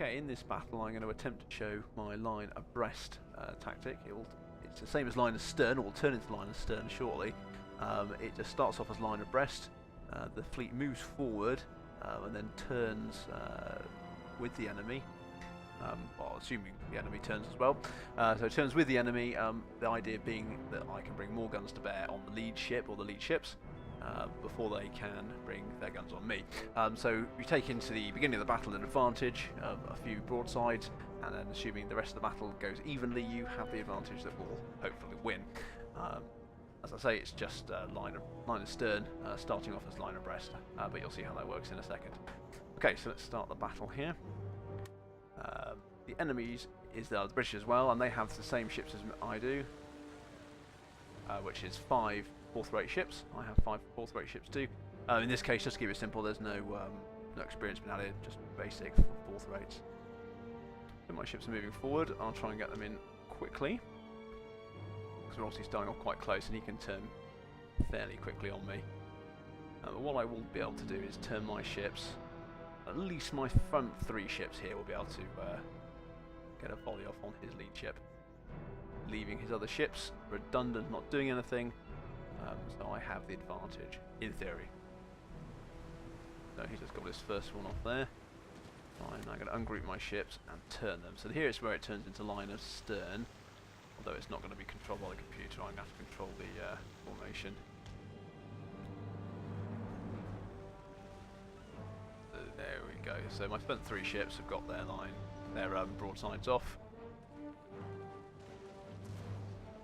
Okay, in this battle I'm going to attempt to show my line abreast tactic. It's the same as line astern, or will turn into line astern shortly. It just starts off as line abreast. The fleet moves forward and then turns with the enemy. Well, assuming the enemy turns as well. So it turns with the enemy, the idea being that I can bring more guns to bear on the lead ship or the lead ships before they can bring their guns on me. So you take into the beginning of the battle an advantage of a few broadsides, and then assuming the rest of the battle goes evenly, you have the advantage that will hopefully win. As I say, it's just line astern, starting off as line abreast, but you'll see how that works in a second. Okay, so let's start the battle here. The enemies is the British as well, and they have the same ships as I do, which is 5 fourth-rate ships. I have 5 fourth-rate ships too. In this case, just to keep it simple, there's no experience been added, just basic fourth rates. So my ships are moving forward. I'll try and get them in quickly, because we're obviously starting off quite close, and he can turn fairly quickly on me. But what I will be able to do is turn my ships. At least my front 3 ships here will be able to get a volley off on his lead ship, leaving his other ships redundant, not doing anything. So I have the advantage, in theory. So he just got his first one off there. I'm now going to ungroup my ships and turn them. So here is where it turns into line astern, although it's not going to be controlled by the computer. I'm going to have to control the formation. There we go. So my front 3 ships have got their broadsides off.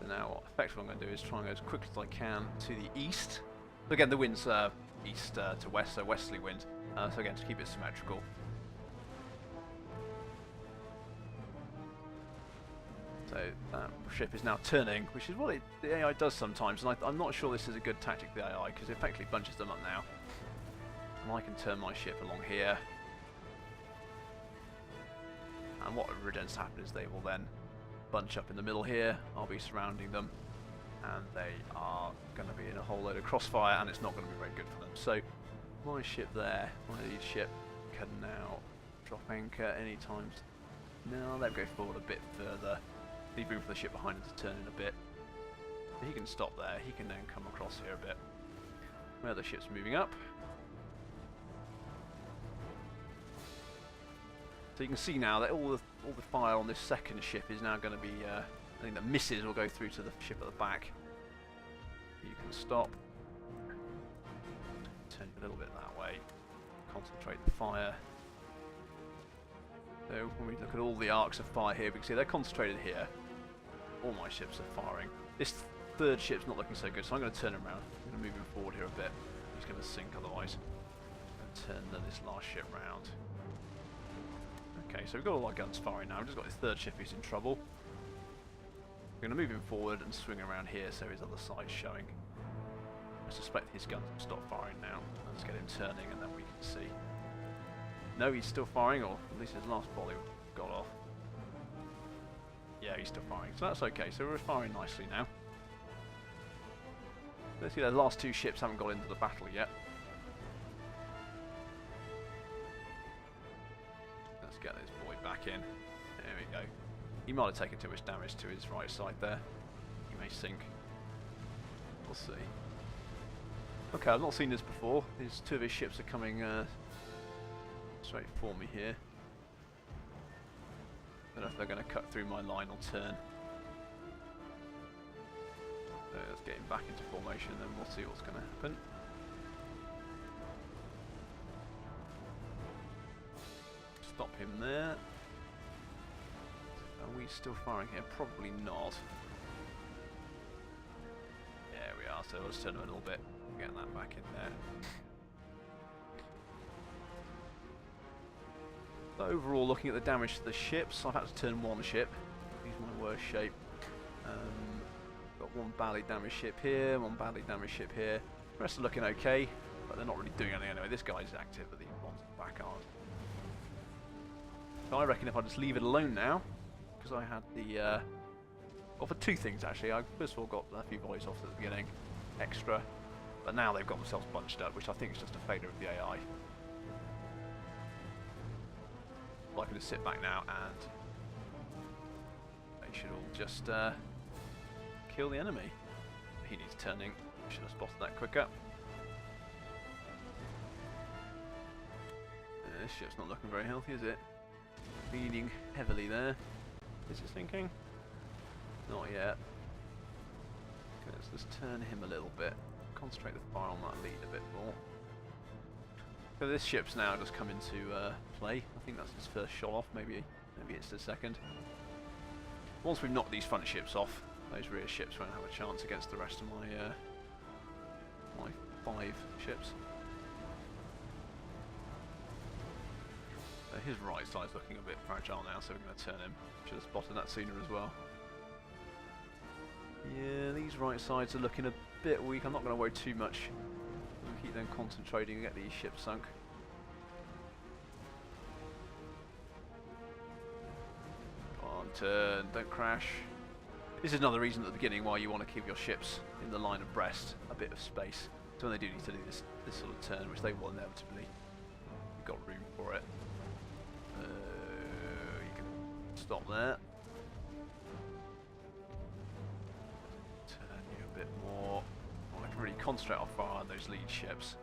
So now, effectively, what I'm going to do is try and go as quick as I can to the east. So again, the wind's east to west, so westerly wind. So again, to keep it symmetrical. So that ship is now turning, which is what the AI does sometimes, and I'm not sure this is a good tactic for the AI, because it effectively bunches them up now. And I can turn my ship along here. And what tends to happen is they will then bunch up in the middle here. I'll be surrounding them, and they are going to be in a whole load of crossfire, and it's not going to be very good for them. So my ship there, my lead ship, can now drop anchor anytime. Now let him go forward a bit further. Leave room for the ship behind him to turn in a bit. He can stop there. He can then come across here a bit. My other ship's moving up. So you can see now that all the fire on this second ship is now going to be anything that misses will go through to the ship at the back. You can stop, turn a little bit that way, concentrate the fire. So when we look at all the arcs of fire here, we can see they're concentrated here. All my ships are firing. This third ship's not looking so good, so I'm going to turn him around. I'm going to move him forward here a bit. He's going to sink otherwise. And turn this last ship round. Okay, so we've got all our guns firing now. We've just got this third ship who's in trouble. We're going to move him forward and swing around here so his other side's showing. I suspect his guns will stop firing now. Let's get him turning and then we can see. No, he's still firing, or at least his last volley got off. Yeah, he's still firing, so that's okay. So we're firing nicely now. Let's see, the last 2 ships haven't got into the battle yet. Let's get this boy back in. There we go. He might have taken too much damage to his right side there. He may sink. We'll see. Okay, I've not seen this before. These 2 of his ships are coming straight for me here. I don't know if they're going to cut through my line or turn. So let's get him back into formation and then we'll see what's going to happen. Stop him there. Are we still firing here? Probably not. There we are, so let's turn him a little bit. Get that back in there. So overall, looking at the damage to the ships, I've had to turn 1 ship. He's my worst shape. Got 1 badly damaged ship here, 1 badly damaged ship here. The rest are looking okay, but they're not really doing anything anyway. This guy's active, but the ones at the back aren't. So I reckon if I just leave it alone now, because I had the... well, for 2 things actually. I first of all got a few volleys off at the beginning, extra. But now they've got themselves bunched up, which I think is just a failure of the AI. I can just sit back now and they should all just kill the enemy. He needs turning. Should have spotted that quicker. This ship's not looking very healthy, is it? Leaning heavily there. Is it sinking? Not yet. Okay, let's just turn him a little bit. Concentrate the fire on that lead a bit more. So this ship's now just come into play. I think that's his first shot off. Maybe it's the second. Once we've knocked these front ships off, those rear ships won't have a chance against the rest of my my 5 ships. His right side's looking a bit fragile now, so we're going to turn him. Should have spotted that sooner as well. Yeah, these right sides are looking a bit weak. I'm not going to worry too much. We'll keep them concentrating and get these ships sunk. Come on, turn, don't crash. This is another reason at the beginning why you want to keep your ships in the line abreast, a bit of space. So when they do need to do this sort of turn, which they will inevitably, you've got room for it. You can stop there. Turn you a bit more. I can really concentrate on fire on those lead ships.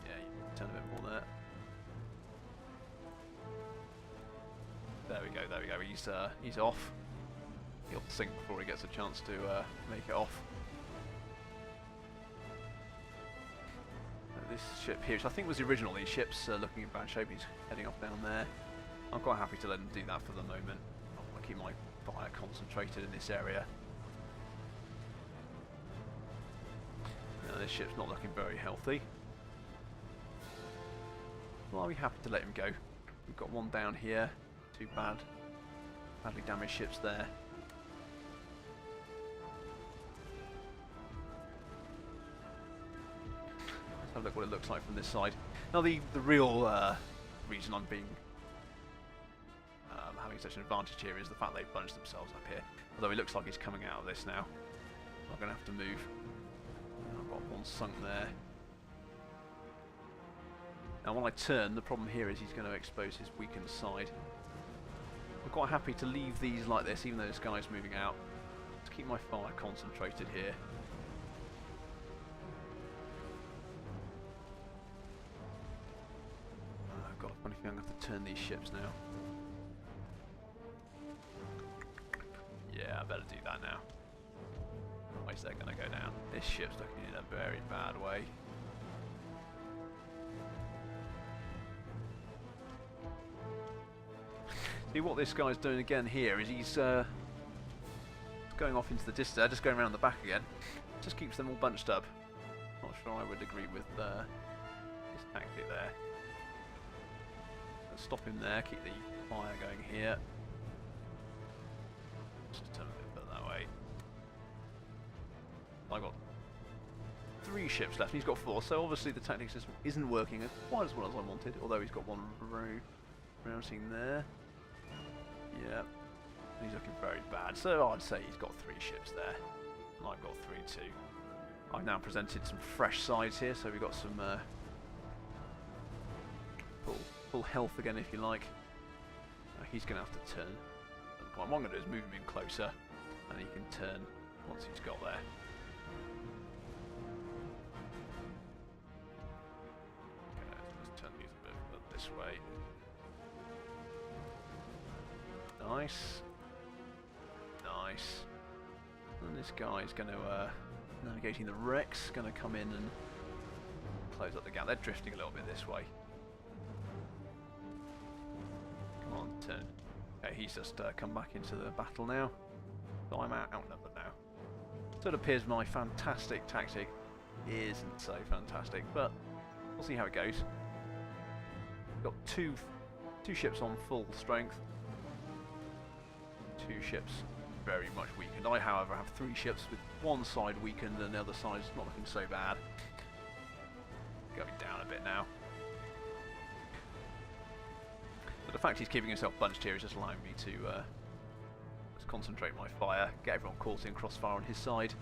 Yeah, you can turn a bit more there. There we go, there we go. He's off. He'll sink before he gets a chance to make it off. This ship here, which I think was the original, these ships looking in bad shape, he's heading off down there. I'm quite happy to let him do that for the moment. I want to keep my fire concentrated in this area. Now this ship's not looking very healthy. Well, are we happy to let him go? We've got one down here. Too bad. Badly damaged ships there. Have a look what it looks like from this side. Now the real reason I'm being having such an advantage here is the fact they've bunched themselves up here. Although it looks like he's coming out of this now. I'm going to have to move. I've got one sunk there. Now when I turn, the problem here is he's going to expose his weakened side. I'm quite happy to leave these like this, even though this guy's moving out. To keep my fire concentrated here. I'm going to have to turn these ships now. Yeah, I better do that now. Otherwise they're going to go down. This ship's looking in a very bad way. See what this guy's doing again here is he's going off into the distance, just going around the back again. Just keeps them all bunched up. Not sure I would agree with his tactic there. Stop him there, keep the fire going here. Just turn a bit further that way. I've got 3 ships left and he's got 4, so obviously the tactic system isn't working quite as well as I wanted, although he's got one routing there. Yeah, and he's looking very bad, so I'd say he's got 3 ships there. And I've got 3 too. I've now presented some fresh sides here, so we've got some full health again, if you like. He's going to have to turn. What I'm going to do is move him in closer, and he can turn once he's got there. Okay, let's turn these a bit this way. Nice. Nice. And this guy's going to, navigating the wrecks, going to come in and close up the gap. They're drifting a little bit this way. On turn. Okay, he's just come back into the battle now. So I'm outnumbered now. So it appears my fantastic tactic isn't so fantastic, but we'll see how it goes. Got two ships on full strength. 2 ships very much weakened. I, however, have 3 ships with one side weakened and the other side's not looking so bad. Going down a bit now. But the fact he's keeping himself bunched here is just allowing me to just concentrate my fire, get everyone caught in crossfire on his side.